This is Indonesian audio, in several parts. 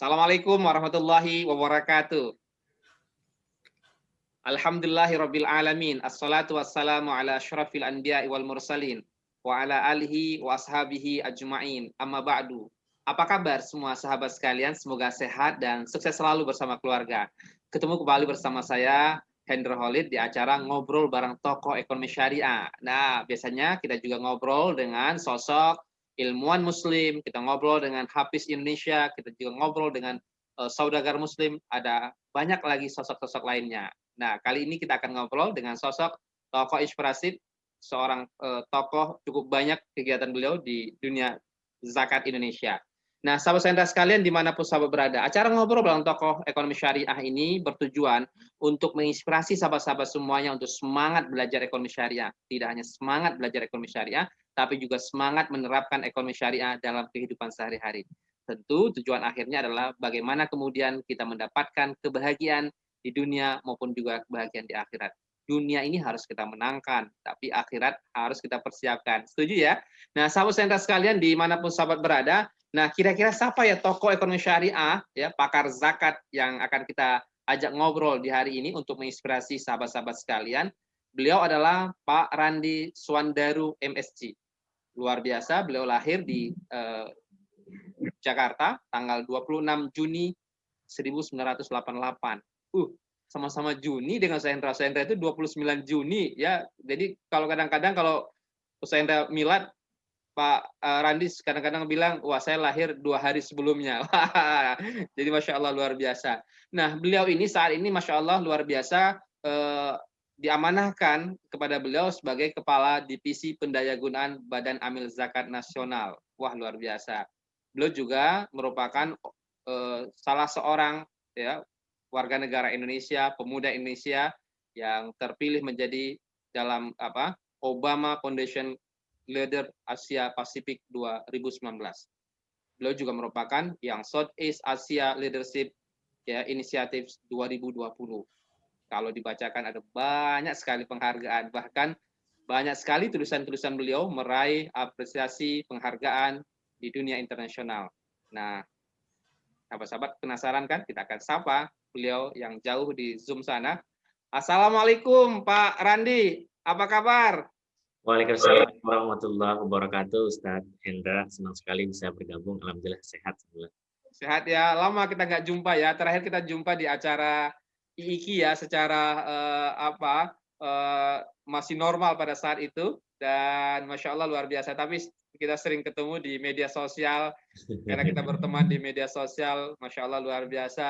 Assalamualaikum warahmatullahi wabarakatuh. Alhamdulillahirabbil alamin. Assalatu wassalamu ala asyrafil anbiya'i wal mursalin wa ala alihi wa ashabihi ajma'in. Amma ba'du. Apa kabar semua sahabat sekalian? Semoga sehat dan sukses selalu bersama keluarga. Ketemu kembali bersama saya Hendra Holid di acara Ngobrol Bareng Tokoh Ekonomi Syariah. Nah, biasanya kita juga ngobrol dengan sosok ilmuwan muslim, kita ngobrol dengan Hafiz Indonesia, kita juga ngobrol dengan saudagar muslim, ada banyak lagi sosok-sosok lainnya. Nah, kali ini kita akan ngobrol dengan sosok tokoh inspiratif, seorang tokoh cukup banyak kegiatan beliau di dunia zakat Indonesia. Nah, sahabat saya sekalian dimanapun sahabat berada, acara ngobrol bareng tokoh ekonomi syariah ini bertujuan untuk menginspirasi sahabat-sahabat semuanya untuk semangat belajar ekonomi syariah. Tidak hanya semangat belajar ekonomi syariah, tapi juga semangat menerapkan ekonomi syariah dalam kehidupan sehari-hari. Tentu tujuan akhirnya adalah bagaimana kemudian kita mendapatkan kebahagiaan di dunia maupun juga kebahagiaan di akhirat. Dunia ini harus kita menangkan, tapi akhirat harus kita persiapkan. Setuju ya? Nah, sahabat sentra sekalian dimanapun sahabat berada, nah kira-kira siapa ya tokoh ekonomi syariah, ya pakar zakat yang akan kita ajak ngobrol di hari ini untuk menginspirasi sahabat-sahabat sekalian? Beliau adalah Pak Randi Suandaru MSc. Luar biasa, beliau lahir di Jakarta tanggal 26 Juni 1988. Sama-sama Juni dengan Sahendra. Sahendra itu 29 Juni ya. Jadi kalau kadang-kadang kalau Sahendra milad, Pak Randi kadang-kadang bilang, wah saya lahir 2 hari sebelumnya. Jadi Masya Allah luar biasa. Nah beliau ini saat ini Masya Allah luar biasa diamanahkan kepada beliau sebagai Kepala Divisi Pendayagunaan Badan Amil Zakat Nasional. Wah luar biasa. Beliau juga merupakan salah seorang ya warga negara Indonesia, pemuda Indonesia yang terpilih menjadi dalam Obama Foundation Leader Asia Pasifik 2019. Beliau juga merupakan yang Southeast Asia Leadership ya Initiative 2020. Kalau dibacakan ada banyak sekali penghargaan, bahkan banyak sekali tulisan-tulisan beliau meraih apresiasi penghargaan di dunia internasional. Nah, sahabat-sahabat penasaran kan? Kita akan sapa beliau yang jauh di Zoom sana. Assalamualaikum Pak Randi, apa kabar? Waalaikumsalam warahmatullahi wabarakatuh, Ustadz Hendra. Senang sekali bisa bergabung. Alhamdulillah sehat. Sehat ya, lama kita nggak jumpa ya. Terakhir kita jumpa di acara IIKI ya, secara masih normal pada saat itu. Dan Masya Allah luar biasa. Tapi kita sering ketemu di media sosial, karena kita berteman di media sosial. Masya Allah luar biasa.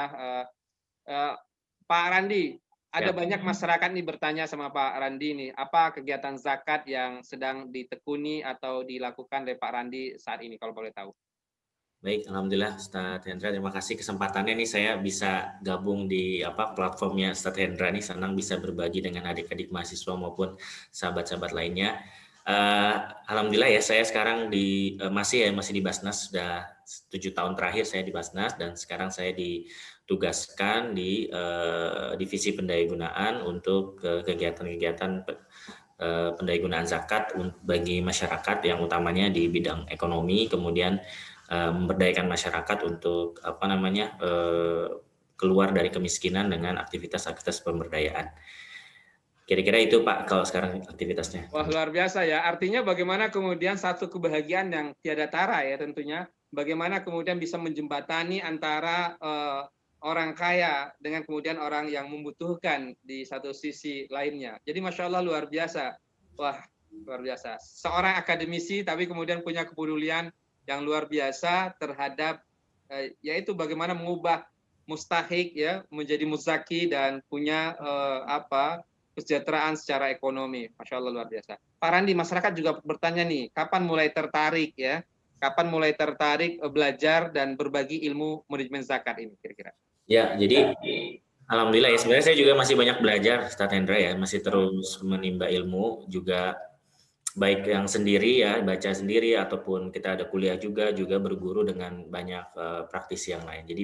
Pak Randi, ada banyak masyarakat nih bertanya sama Pak Randi nih, apa kegiatan zakat yang sedang ditekuni atau dilakukan oleh Pak Randi saat ini kalau boleh tahu? Baik, alhamdulillah Ustadz Hendra, terima kasih kesempatannya nih saya bisa gabung di platformnya Ustadz Hendra nih, senang bisa berbagi dengan adik-adik mahasiswa maupun sahabat-sahabat lainnya. Alhamdulillah ya saya sekarang masih di Basnas, sudah 7 tahun terakhir saya di Basnas dan sekarang saya ditugaskan di divisi pendayagunaan untuk kegiatan-kegiatan pendayagunaan zakat bagi masyarakat yang utamanya di bidang ekonomi, kemudian memberdayakan masyarakat untuk keluar dari kemiskinan dengan aktivitas-aktivitas pemberdayaan. Kira-kira itu Pak kalau sekarang aktivitasnya. Wah luar biasa ya, artinya bagaimana kemudian satu kebahagiaan yang tiada tara ya tentunya, bagaimana kemudian bisa menjembatani antara orang kaya dengan kemudian orang yang membutuhkan di satu sisi lainnya. Jadi Masya Allah luar biasa. Wah luar biasa. Seorang akademisi tapi kemudian punya kepedulian yang luar biasa terhadap yaitu bagaimana mengubah mustahik ya menjadi muzaki dan punya kesejahteraan secara ekonomi. Masya Allah luar biasa. Pak Randi, masyarakat juga bertanya nih, kapan mulai tertarik ya? Kapan mulai tertarik belajar dan berbagi ilmu manajemen zakat ini kira-kira? Ya, jadi alhamdulillah ya sebenarnya saya juga masih banyak belajar Ustadz Hendra ya, masih terus menimba ilmu juga baik yang sendiri ya, baca sendiri ataupun kita ada kuliah juga berguru dengan banyak praktisi yang lain. Jadi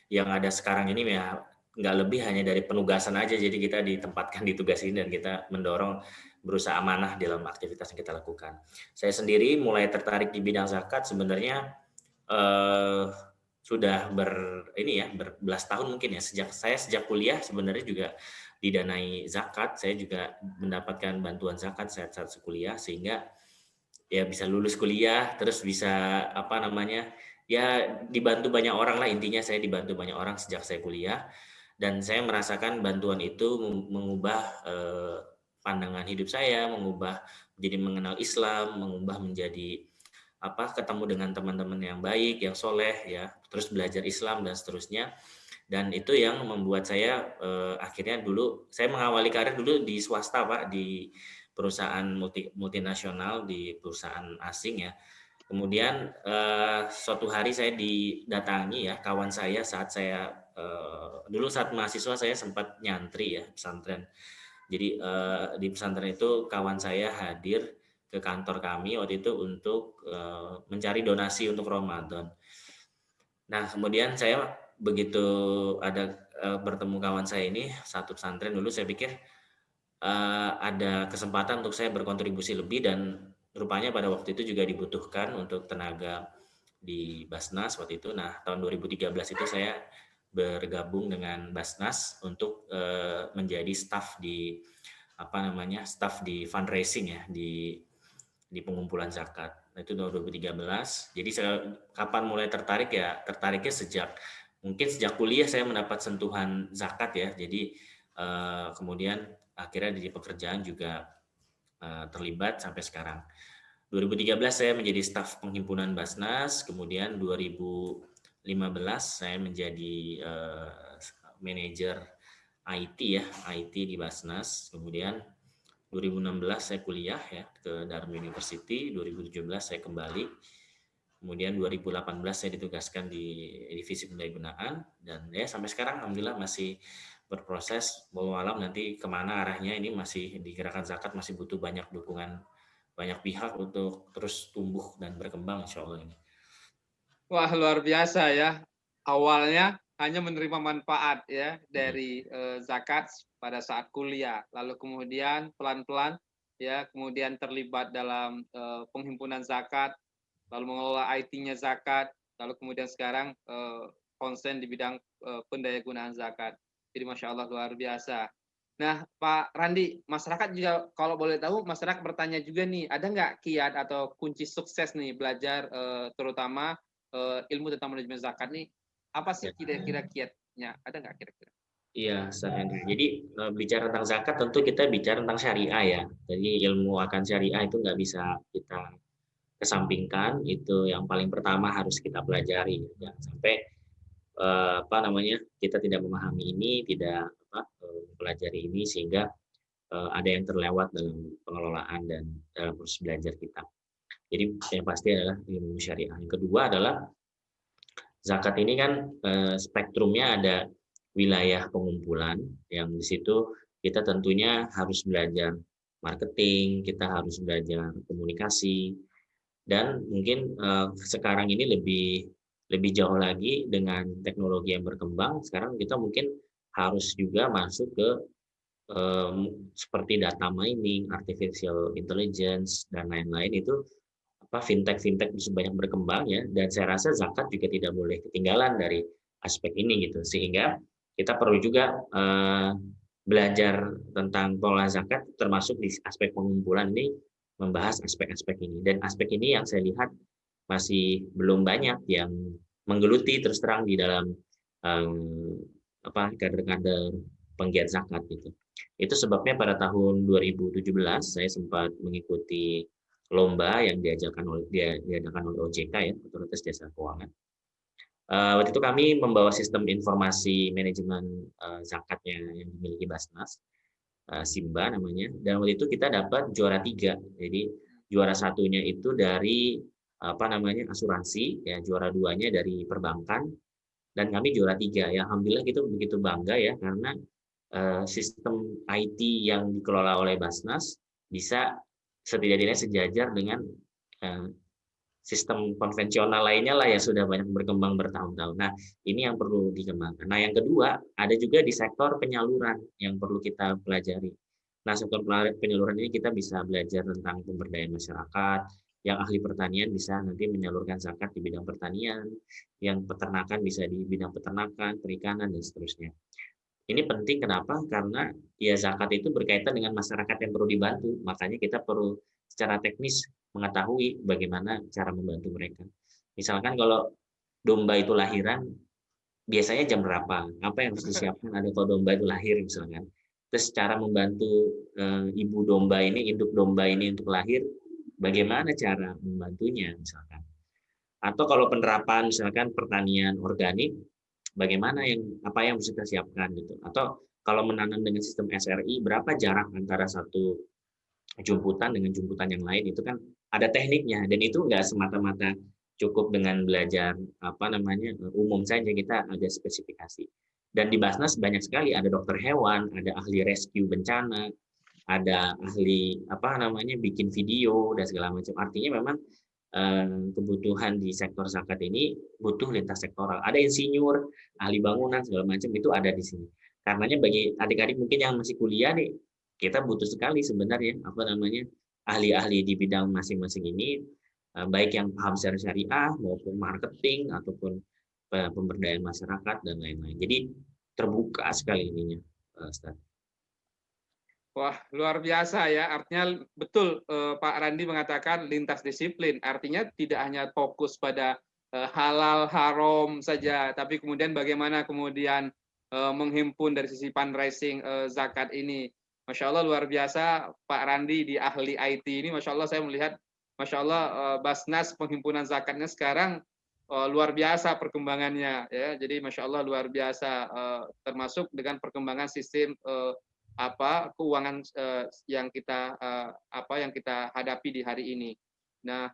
yang ada sekarang ini ya nggak lebih hanya dari penugasan aja, jadi kita ditempatkan di tugas ini dan kita mendorong berusaha amanah dalam aktivitas yang kita lakukan. Saya sendiri mulai tertarik di bidang zakat sebenarnya sudah ini ya berbelas tahun mungkin ya, sejak kuliah sebenarnya juga didanai zakat, saya juga mendapatkan bantuan zakat saat kuliah, sehingga ya bisa lulus kuliah, terus bisa apa namanya, ya dibantu banyak orang lah, intinya saya dibantu banyak orang sejak saya kuliah, dan saya merasakan bantuan itu mengubah pandangan hidup saya, mengubah jadi mengenal Islam, mengubah menjadi ketemu dengan teman-teman yang baik, yang soleh ya, terus belajar Islam dan seterusnya. Dan itu yang membuat saya akhirnya dulu saya mengawali karir dulu di swasta Pak, di perusahaan multinasional, di perusahaan asing ya. Kemudian suatu hari saya didatangi ya kawan saya saat saya dulu saat mahasiswa saya sempat nyantri ya pesantren. Jadi di pesantren itu kawan saya hadir ke kantor kami waktu itu untuk mencari donasi untuk Ramadan. Nah, kemudian saya begitu ada bertemu kawan saya ini satu pesantren, dulu saya pikir ada kesempatan untuk saya berkontribusi lebih, dan rupanya pada waktu itu juga dibutuhkan untuk tenaga di Basnas waktu itu. Nah, tahun 2013 itu saya bergabung dengan Basnas untuk menjadi staf di staf di fundraising ya, di pengumpulan zakat. Nah, itu tahun 2013. Jadi saya kapan mulai tertarik ya, tertariknya mungkin sejak kuliah saya mendapat sentuhan zakat ya. Jadi kemudian akhirnya di pekerjaan juga terlibat sampai sekarang. 2013 saya menjadi staf penghimpunan Basnas, kemudian 2015 saya menjadi manajer IT ya, IT di Basnas. Kemudian 2016 saya kuliah ya ke Dharma University, 2017 saya kembali. Kemudian 2018 saya ditugaskan di divisi pendaya dan ya sampai sekarang alhamdulillah masih berproses. Wallahu alam nanti kemana arahnya, ini masih di Gerakan Zakat masih butuh banyak dukungan banyak pihak untuk terus tumbuh dan berkembang insya Allah ini. Wah, luar biasa ya. Awalnya hanya menerima manfaat ya dari zakat pada saat kuliah, lalu kemudian pelan-pelan ya kemudian terlibat dalam penghimpunan zakat, lalu mengelola IT-nya zakat, lalu kemudian sekarang konsen di bidang pendayagunaan zakat. Jadi Masya Allah luar biasa. Nah, Pak Randi, masyarakat juga kalau boleh tahu, masyarakat bertanya juga nih, ada nggak kiat atau kunci sukses nih belajar terutama ilmu tentang manajemen zakat nih? Apa sih kira-kira kiatnya? Ada nggak kira-kira? Iya, Ustaz Henry. Jadi bicara tentang zakat tentu kita bicara tentang syariah ya. Jadi ilmu akan syariah itu nggak bisa kita kesampingkan, itu yang paling pertama harus kita pelajari. Jangan sampai kita tidak memahami ini, tidak pelajari ini sehingga ada yang terlewat dalam pengelolaan dan dalam proses belajar kita. Jadi yang pasti adalah ilmu syariah. Yang kedua adalah zakat ini kan spektrumnya ada wilayah pengumpulan, yang di situ kita tentunya harus belajar marketing, kita harus belajar komunikasi, dan mungkin sekarang ini lebih jauh lagi dengan teknologi yang berkembang. Sekarang kita mungkin harus juga masuk ke seperti data mining, artificial intelligence dan lain-lain. Itu fintech banyak berkembang ya, dan saya rasa zakat juga tidak boleh ketinggalan dari aspek ini gitu, sehingga kita perlu juga belajar tentang pengelolaan zakat termasuk di aspek pengumpulan ini, membahas aspek-aspek ini, dan aspek ini yang saya lihat masih belum banyak yang menggeluti terus terang di dalam kader-kader penggiat zakat gitu. Itu sebabnya pada tahun 2017 saya sempat mengikuti lomba yang diadakan oleh OJK ya, Otoritas Jasa Keuangan. Waktu itu kami membawa sistem informasi manajemen zakatnya yang dimiliki Basnas, Simba namanya, dan waktu itu kita dapat juara 3. Jadi juara satunya itu dari asuransi, ya juara 2-nya dari perbankan, dan kami juara 3. Ya alhamdulillah gitu, begitu bangga ya, karena sistem IT yang dikelola oleh Basnas bisa setidaknya sejajar dengan sistem konvensional lainnya lah yang sudah banyak berkembang bertahun-tahun. Nah, ini yang perlu dikembangkan. Nah, yang kedua, ada juga di sektor penyaluran yang perlu kita pelajari. Nah, sektor penyaluran ini kita bisa belajar tentang pemberdayaan masyarakat, yang ahli pertanian bisa nanti menyalurkan zakat di bidang pertanian, yang peternakan bisa di bidang peternakan, perikanan, dan seterusnya. Ini penting kenapa? Karena ya zakat itu berkaitan dengan masyarakat yang perlu dibantu. Makanya kita perlu secara teknis mengetahui bagaimana cara membantu mereka. Misalkan kalau domba itu lahiran, biasanya jam berapa? Apa yang harus disiapkan ada kalau domba itu lahir misalkan. Terus cara membantu ibu domba ini, induk domba ini untuk lahir, bagaimana cara membantunya misalkan. Atau kalau penerapan misalkan pertanian organik, bagaimana apa yang harus kita siapkan gitu. Atau kalau menanam dengan sistem SRI, berapa jarak antara satu jumputan dengan jumputan yang lain, itu kan ada tekniknya, dan itu nggak semata-mata cukup dengan belajar umum saja, kita ada spesifikasi. Dan di Basnas banyak sekali, ada dokter hewan, ada ahli rescue bencana, ada ahli bikin video dan segala macam. Artinya memang kebutuhan di sektor zakat ini butuh lintas sektoral. Ada insinyur, ahli bangunan segala macam, itu ada di sini. Karenanya bagi adik-adik mungkin yang masih kuliah nih, kita butuh sekali sebenarnya ahli-ahli di bidang masing-masing ini, baik yang paham secara syariah maupun marketing ataupun pemberdayaan masyarakat dan lain-lain. Jadi terbuka sekali ininya, Ustaz. Wah, luar biasa ya. Artinya betul Pak Randi mengatakan lintas disiplin. Artinya tidak hanya fokus pada halal haram saja, tapi kemudian bagaimana kemudian menghimpun dari sisi fundraising zakat ini. Masya Allah luar biasa Pak Randi di ahli IT ini. Masya Allah saya melihat, Masya Allah Basnas penghimpunan zakatnya sekarang luar biasa perkembangannya ya. Jadi Masya Allah luar biasa termasuk dengan perkembangan sistem keuangan yang kita hadapi di hari ini. Nah,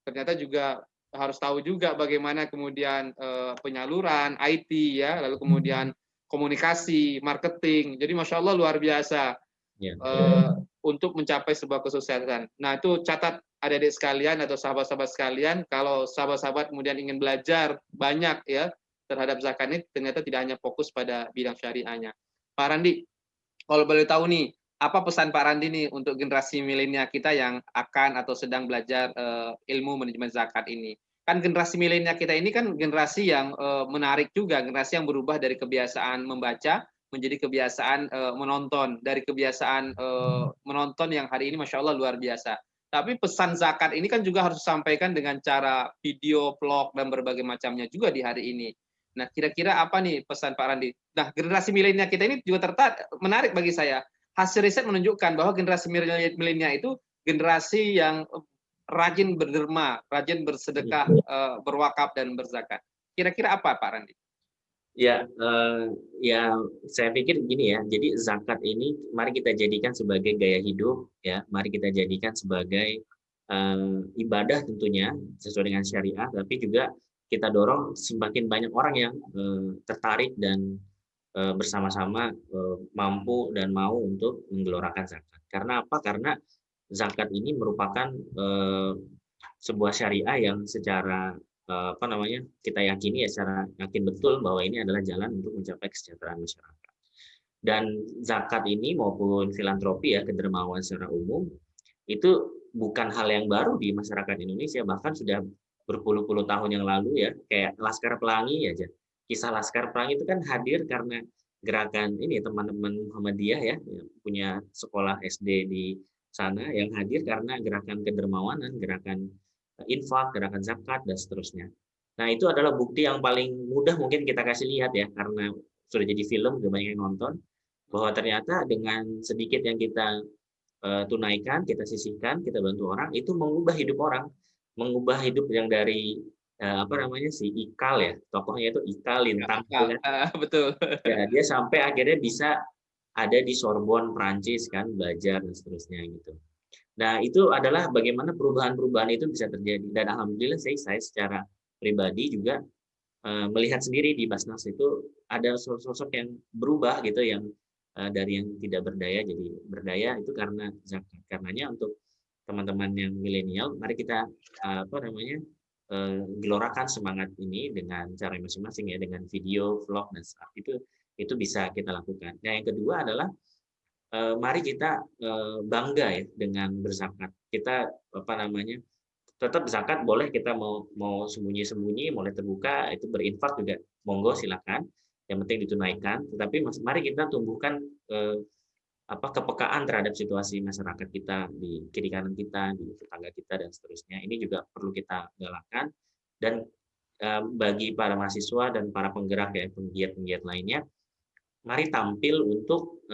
ternyata juga harus tahu juga bagaimana kemudian penyaluran IT ya, lalu kemudian komunikasi, marketing. Jadi Masya Allah luar biasa untuk mencapai sebuah kesuksesan. Nah, itu catat adik-adik sekalian atau sahabat-sahabat sekalian, kalau sahabat-sahabat kemudian ingin belajar banyak ya terhadap zakat ini, ternyata tidak hanya fokus pada bidang syariahnya. Pak Randi, kalau boleh tahu nih, apa pesan Pak Randi nih untuk generasi milenial kita yang akan atau sedang belajar ilmu manajemen zakat ini? Kan generasi milenial kita ini kan generasi yang menarik juga, generasi yang berubah dari kebiasaan membaca menjadi kebiasaan menonton, dari kebiasaan menonton yang hari ini Masya Allah luar biasa. Tapi pesan zakat ini kan juga harus disampaikan dengan cara video, vlog, dan berbagai macamnya juga di hari ini. Nah, kira-kira apa nih pesan Pak Randi? Nah, generasi milenial kita ini juga menarik bagi saya. Hasil riset menunjukkan bahwa generasi milenial itu generasi yang rajin berderma, rajin bersedekah, berwakaf dan berzakat. Kira-kira apa Pak Randi? Ya, saya pikir gini ya. Jadi zakat ini mari kita jadikan sebagai gaya hidup, ya. Mari kita jadikan sebagai ibadah tentunya sesuai dengan syariah, tapi juga kita dorong semakin banyak orang yang tertarik dan bersama-sama mampu dan mau untuk menggelorakan zakat. Karena apa? Karena zakat ini merupakan sebuah syariah yang secara kita yakini ya, secara yakin betul bahwa ini adalah jalan untuk mencapai kesejahteraan masyarakat. Dan zakat ini maupun filantropi ya, kedermawan secara umum, itu bukan hal yang baru di masyarakat Indonesia, bahkan sudah berpuluh-puluh tahun yang lalu ya, kayak Laskar Pelangi aja. Kisah Laskar Pelangi itu kan hadir karena gerakan ini teman-teman Muhammadiyah ya, yang punya sekolah SD di sana, yang hadir karena gerakan kedermawanan, gerakan infak, gerakan zakat, dan seterusnya. Nah, itu adalah bukti yang paling mudah mungkin kita kasih lihat ya, karena sudah jadi film, udah banyak yang nonton, bahwa ternyata dengan sedikit yang kita tunaikan, kita sisihkan, kita bantu orang, itu mengubah hidup yang dari si Ikal ya, tokohnya itu Ikal Lintang, betul. Ya, dia sampai akhirnya bisa ada di Sorbonne, Prancis kan, belajar dan seterusnya gitu. Nah, itu adalah bagaimana perubahan-perubahan itu bisa terjadi, dan alhamdulillah saya secara pribadi juga melihat sendiri di Basnas itu ada sosok-sosok yang berubah gitu, yang dari yang tidak berdaya jadi berdaya, itu karena zakat. Karenanya untuk teman-teman yang milenial, mari kita gelorakan semangat ini dengan cara masing-masing ya, dengan video, vlog, dan itu bisa kita lakukan. Nah, yang kedua adalah mari kita bangga ya dengan berzakat. Kita tetap zakat boleh, kita mau sembunyi-sembunyi, boleh terbuka, itu berinfak juga monggo silakan. Yang penting ditunaikan. Tetapi mari kita tumbuhkan kepekaan terhadap situasi masyarakat kita di kiri kanan kita, di tetangga kita dan seterusnya. Ini juga perlu kita galakan. Dan bagi para mahasiswa dan para penggerak ya, penggiat-penggiat lainnya, mari tampil untuk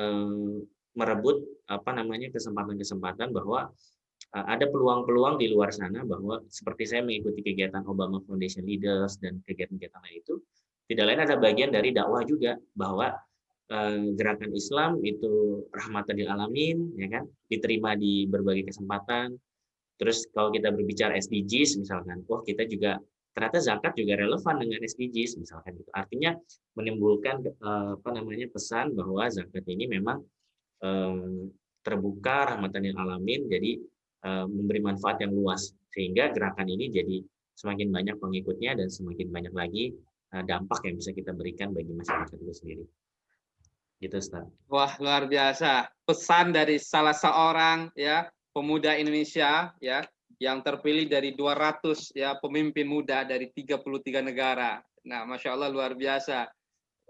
merebut kesempatan-kesempatan bahwa ada peluang-peluang di luar sana, bahwa seperti saya mengikuti kegiatan Obama Foundation Leaders dan kegiatan-kegiatan lain itu, tidak lain ada bagian dari dakwah juga, bahwa gerakan Islam itu rahmatan lil alamin, ya kan, diterima di berbagai kesempatan. Terus kalau kita berbicara SDGs misalkan, kita juga ternyata zakat juga relevan dengan SDGs misalkan gitu. Artinya menimbulkan pesan bahwa zakat ini memang terbuka, rahmatan lil alamin, jadi memberi manfaat yang luas, sehingga gerakan ini jadi semakin banyak pengikutnya dan semakin banyak lagi dampak yang bisa kita berikan bagi masyarakat itu sendiri. Gitu, Ustaz. Wah, luar biasa. Pesan dari salah seorang ya pemuda Indonesia ya yang terpilih dari 200 ya pemimpin muda dari 33 negara. Nah, Masya Allah luar biasa.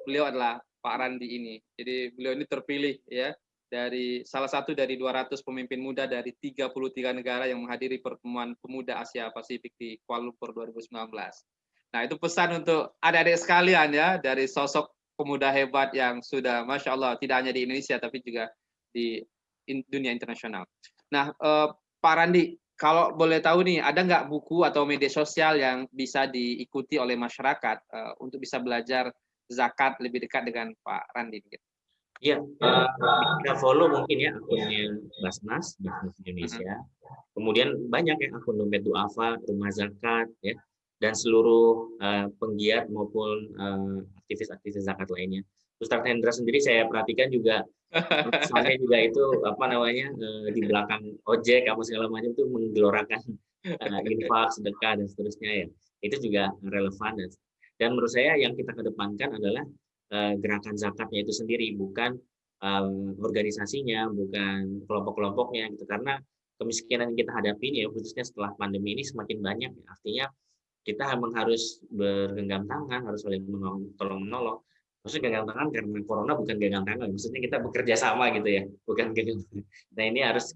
Beliau adalah Pak Randi ini. Jadi beliau ini terpilih ya dari salah satu dari 200 pemimpin muda dari 33 negara yang menghadiri pertemuan pemuda Asia Pasifik di Kuala Lumpur 2019. Nah, itu pesan untuk adik-adik sekalian ya, dari sosok pemuda hebat yang sudah Masya Allah tidak hanya di Indonesia tapi juga di dunia internasional. Nah, Pak Randi, kalau boleh tahu nih, ada nggak buku atau media sosial yang bisa diikuti oleh masyarakat untuk bisa belajar zakat lebih dekat dengan Pak Randi? Iya, kita follow mungkin ya akunnya Basnas Indonesia. Kemudian banyak ya akun Dompet Duafa, Rumah Zakat, ya, dan seluruh penggiat maupun aktivis-aktivis zakat lainnya. Ustadz Hendra sendiri saya perhatikan juga pesannya juga itu di belakang ojek apa segala macam itu menggelorakan infak, sedekah dan seterusnya ya. Itu juga relevan dan menurut saya yang kita kedepankan adalah gerakan zakatnya itu sendiri, bukan organisasinya, bukan kelompok-kelompoknya gitu. Karena kemiskinan yang kita hadapi ini ya, khususnya setelah pandemi ini semakin banyak ya. Artinya kita memang harus bergenggam tangan, harus saling tolong menolong. Maksudnya genggam tangan karena corona bukan genggam tangan, maksudnya kita bekerja sama gitu ya, bukan genggam. Nah, ini harus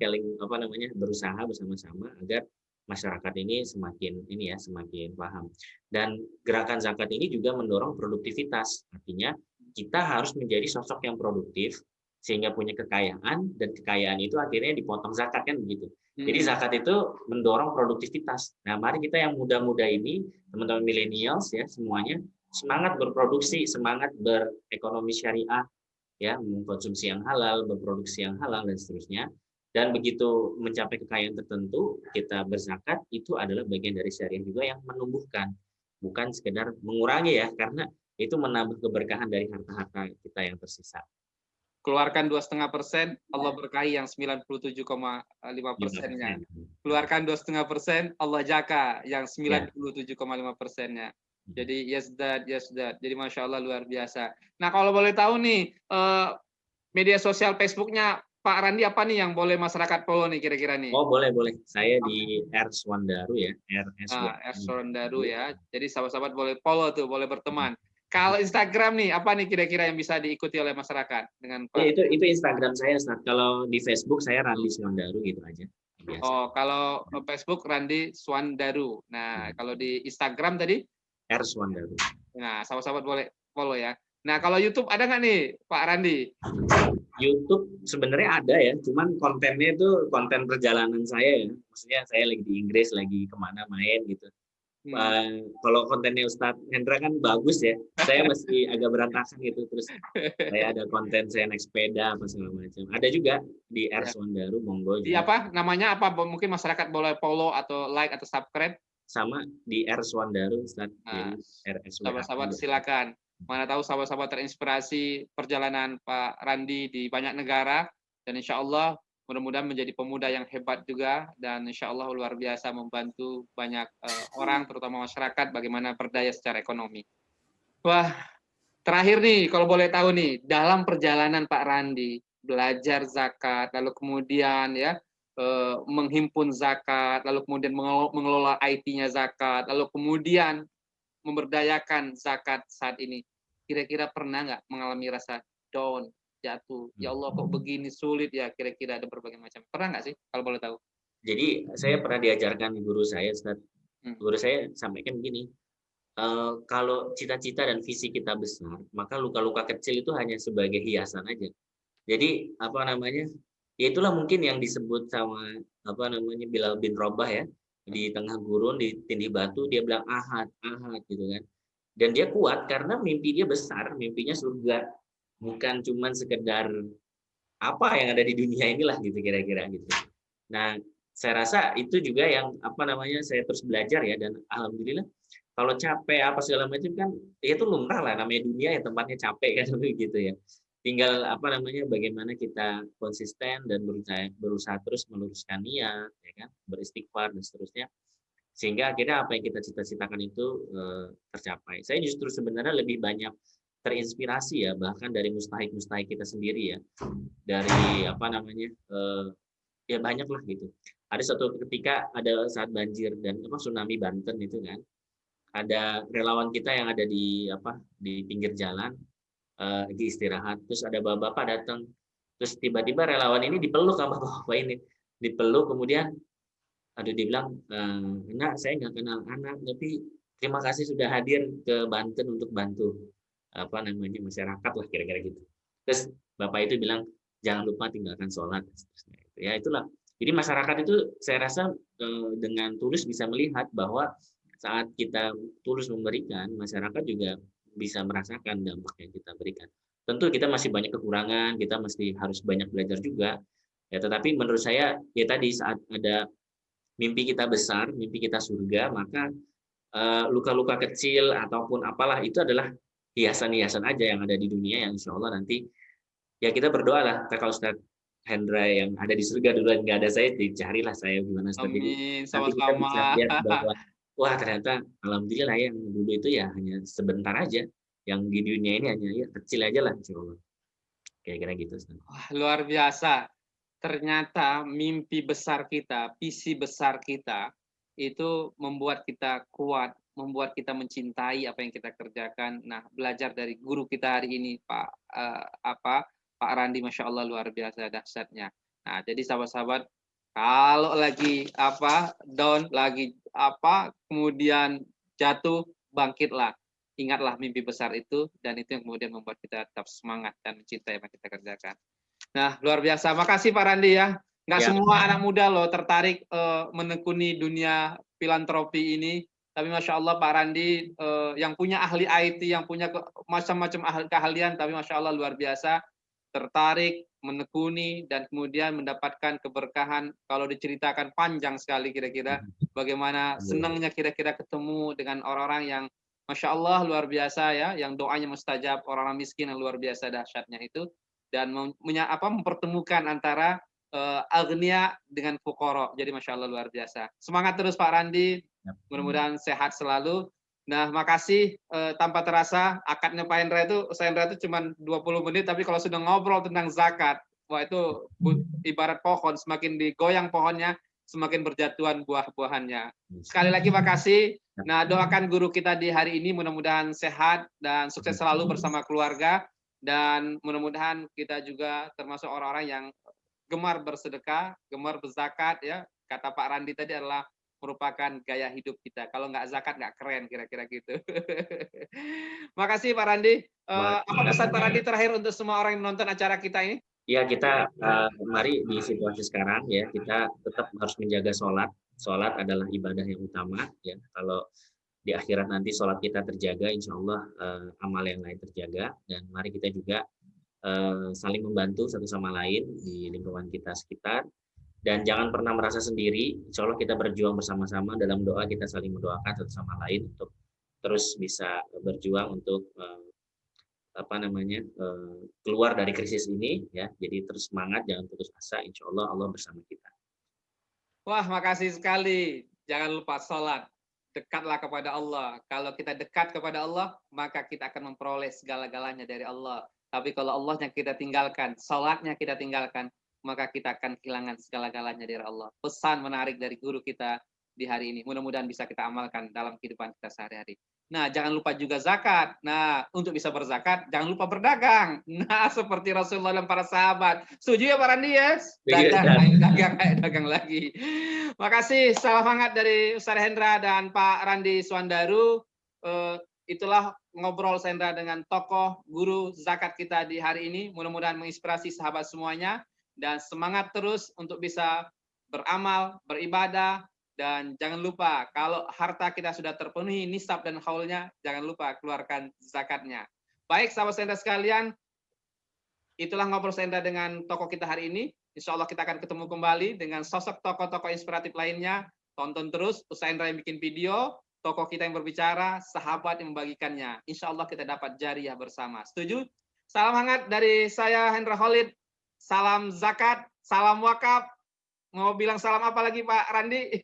berusaha bersama-sama agar masyarakat ini semakin paham. Dan gerakan zakat ini juga mendorong produktivitas. Artinya kita harus menjadi sosok yang produktif sehingga punya kekayaan, dan kekayaan itu akhirnya dipotong zakat kan begitu. Jadi zakat itu mendorong produktivitas. Nah, mari kita yang muda-muda ini, teman-teman millennials ya semuanya, semangat berproduksi, semangat berekonomi syariah, ya, mengkonsumsi yang halal, berproduksi yang halal dan seterusnya. Dan begitu mencapai kekayaan tertentu, kita berzakat, itu adalah bagian dari syariah juga yang menumbuhkan, bukan sekedar mengurangi ya, karena itu menambah keberkahan dari harta-harta kita yang tersisa. Keluarkan 2,5%, Allah berkahi yang 97,5%-nya. Keluarkan 2,5%, Allah jaka yang 97,5%-nya. Jadi yasdad. Jadi Masya Allah luar biasa. Nah, kalau boleh tahu nih, media sosial Facebooknya Pak Randi apa nih yang boleh masyarakat follow nih kira-kira nih? Oh, boleh. Saya di RS Wandaru ya. RS Wandaru ya. Jadi sahabat-sahabat boleh follow tuh, boleh berteman. Kalau Instagram nih, apa nih kira-kira yang bisa diikuti oleh masyarakat dengan Pak? Ya, itu Instagram saya, Ustaz. Kalau di Facebook saya Randi Swandaru gitu aja. Biasa. Oh, kalau Facebook Randi Swandaru. Nah, kalau di Instagram tadi? R Swandaru. Nah, sahabat-sahabat boleh follow ya. Nah, kalau YouTube ada nggak nih, Pak Randi? YouTube sebenarnya ada ya, cuman kontennya itu konten perjalanan saya ya. Maksudnya saya lagi di Inggris, lagi kemana main gitu. Kalau kontennya Ustadz Hendra kan bagus ya, saya masih agak berantakan gitu. Terus saya ada konten saya naik sepeda apa segala macam. Ada juga di R Swandaru, monggo. Di apa namanya, apa mungkin masyarakat boleh follow atau like atau subscribe? Sama di R Swandaru, Ustadz. Nah, sahabat-sahabat silakan. Mana tahu sahabat-sahabat terinspirasi perjalanan Pak Randi di banyak negara, dan insya Allah mudah-mudahan menjadi pemuda yang hebat juga, dan insya Allah luar biasa membantu banyak orang, terutama masyarakat, bagaimana berdaya secara ekonomi. Wah, terakhir nih, kalau boleh tahu nih, dalam perjalanan Pak Randi belajar zakat, lalu kemudian ya menghimpun zakat, lalu kemudian mengelola IT-nya zakat, lalu kemudian memberdayakan zakat saat ini. Kira-kira pernah nggak mengalami rasa down, jatuh? Ya Allah kok begini sulit ya, kira-kira ada berbagai macam. Pernah nggak sih kalau boleh tahu? Jadi saya pernah diajarkan guru saya, Ustaz. Hmm. Guru saya sampaikan begini, kalau cita-cita dan visi kita besar, maka luka-luka kecil itu hanya sebagai hiasan aja. Jadi apa namanya? Ya itulah mungkin yang disebut sama apa namanya Bilal bin Rabah ya, di tengah gurun di tindih batu dia bilang ahad, ahad gitu kan. Dan dia kuat karena mimpi dia besar, mimpinya surga, bukan cuman sekedar apa yang ada di dunia inilah gitu kira-kira gitu. Nah, saya rasa itu juga yang apa namanya saya terus belajar ya, dan alhamdulillah kalau capek apa segala macam kan ya itu lumrah lah, namanya dunia ya tempatnya capek kan gitu ya. Tinggal apa namanya bagaimana kita konsisten dan berusaha terus meluruskan niat ya kan, beristighfar dan seterusnya, sehingga akhirnya apa yang kita cita-citakan itu tercapai. Saya justru sebenarnya lebih banyak terinspirasi ya, bahkan dari mustahik-mustahik kita sendiri ya, dari apa namanya ya banyak lah gitu. Ada satu ketika ada saat banjir dan apa tsunami Banten itu kan, ada relawan kita yang ada di apa di pinggir jalan lagi istirahat, terus ada bapak-bapak datang, terus tiba-tiba relawan ini dipeluk sama bapak ini, dipeluk kemudian aduh dibilang nak saya nggak kenal anak tapi terima kasih sudah hadir ke Banten untuk bantu apa namanya masyarakat lah kira-kira gitu. Terus bapak itu bilang jangan lupa tinggalkan sholat. Ya itulah. Jadi masyarakat itu saya rasa dengan tulus bisa melihat bahwa saat kita tulus memberikan, masyarakat juga bisa merasakan dampak yang kita berikan. Tentu kita masih banyak kekurangan, kita masih harus banyak belajar juga. Ya, tetapi menurut saya ya tadi saat ada mimpi kita besar, mimpi kita surga, maka luka-luka kecil ataupun apalah itu adalah hiasan-hiasan aja yang ada di dunia yang insya Allah nanti ya kita berdoa lah kalau Ustadz Hendra yang ada di surga duluan nggak ada saya dicarilah saya gimana Ustadz, jadi Amin, nanti kita sama-sama. bisa lihat bahwa wah ternyata alhamdulillah yang dulu itu ya hanya sebentar aja, yang di dunia ini hanya ya kecil aja lah insya Allah, kira-kira gitu Ustadz. Wah, luar biasa. Ternyata mimpi besar kita, visi besar kita itu membuat kita kuat, membuat kita mencintai apa yang kita kerjakan. Nah, belajar dari guru kita hari ini, Pak Randi, masya Allah luar biasa dahsyatnya. Nah, jadi sahabat-sahabat, kalau lagi down, lagi kemudian jatuh, bangkitlah. Ingatlah mimpi besar itu, dan itu yang kemudian membuat kita tetap semangat dan mencintai apa yang kita kerjakan. Nah, luar biasa. Makasih Pak Randi ya. Nggak semua anak muda loh tertarik menekuni dunia filantropi ini. Tapi Masya Allah Pak Randi yang punya ahli IT, yang punya macam-macam keahlian, tapi Masya Allah luar biasa. Tertarik, menekuni, dan kemudian mendapatkan keberkahan. Kalau diceritakan panjang sekali kira-kira. Bagaimana senangnya kira-kira ketemu dengan orang-orang yang Masya Allah luar biasa ya. Yang doanya mustajab, orang-orang miskin yang luar biasa dahsyatnya itu. Dan mempertemukan antara agnia dengan fukoro. Jadi Masya Allah luar biasa. Semangat terus Pak Randi. Mudah-mudahan sehat selalu. Nah, makasih tanpa terasa akadnya Pak Hendra itu cuma 20 menit, tapi kalau sudah ngobrol tentang zakat, wah itu ibarat pohon, semakin digoyang pohonnya, semakin berjatuhan buah-buahannya. Sekali lagi makasih. Nah, doakan guru kita di hari ini mudah-mudahan sehat dan sukses selalu bersama keluarga. Dan mudah-mudahan kita juga termasuk orang-orang yang gemar bersedekah, gemar berzakat ya. Kata Pak Randi tadi adalah merupakan gaya hidup kita. Kalau nggak zakat nggak keren kira-kira gitu. Makasih Pak Randi. Apa pesan Pak Randi terakhir untuk semua orang yang menonton acara kita ini? Ya kita mari di situasi sekarang ya kita tetap harus menjaga sholat. Sholat adalah ibadah yang utama ya. Kalau di akhirat nanti sholat kita terjaga, insya Allah amal yang lain terjaga, dan mari kita juga saling membantu satu sama lain di lingkungan kita sekitar, dan jangan pernah merasa sendiri. Insya Allah kita berjuang bersama-sama, dalam doa kita saling mendoakan satu sama lain untuk terus bisa berjuang untuk keluar dari krisis ini ya. Jadi terus semangat, jangan putus asa, insya Allah Allah bersama kita. Wah, makasih sekali. Jangan lupa sholat. Dekatlah kepada Allah. Kalau kita dekat kepada Allah, maka kita akan memperoleh segala-galanya dari Allah. Tapi kalau Allahnya kita tinggalkan, sholatnya kita tinggalkan, maka kita akan kehilangan segala-galanya dari Allah. Pesan menarik dari guru kita di hari ini. Mudah-mudahan bisa kita amalkan dalam kehidupan kita sehari-hari. Nah, jangan lupa juga zakat. Nah, untuk bisa berzakat, jangan lupa berdagang. Nah, seperti Rasulullah dan para sahabat. Setuju ya Pak Randi ya? Dagang, ayo dagang lagi. Makasih, salam hangat dari Ustaz Hendra dan Pak Randi Suandaru. Itulah ngobrol Sendra dengan tokoh guru zakat kita di hari ini. Mudah-mudahan menginspirasi sahabat semuanya. Dan semangat terus untuk bisa beramal, beribadah, dan jangan lupa kalau harta kita sudah terpenuhi nisab dan haulnya, jangan lupa keluarkan zakatnya. Baik sahabat Sendra sekalian, itulah ngobrol Sendra dengan tokoh kita hari ini. Insya Allah kita akan ketemu kembali dengan sosok tokoh-tokoh inspiratif lainnya. Tonton terus Ustaz Hendra yang bikin video, tokoh kita yang berbicara, sahabat yang membagikannya. Insya Allah kita dapat jariah bersama. Setuju? Salam hangat dari saya Hendra Khalid. Salam zakat, salam wakaf. Mau bilang salam apa lagi Pak Randi?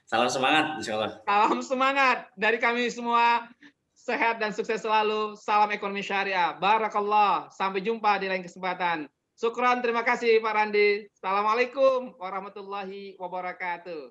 Salam semangat, insya Allah. Salam semangat dari kami semua. Sehat dan sukses selalu. Salam ekonomi syariah. Barakallah. Sampai jumpa di lain kesempatan. Syukran, terima kasih Pak Randi. Assalamualaikum warahmatullahi wabarakatuh.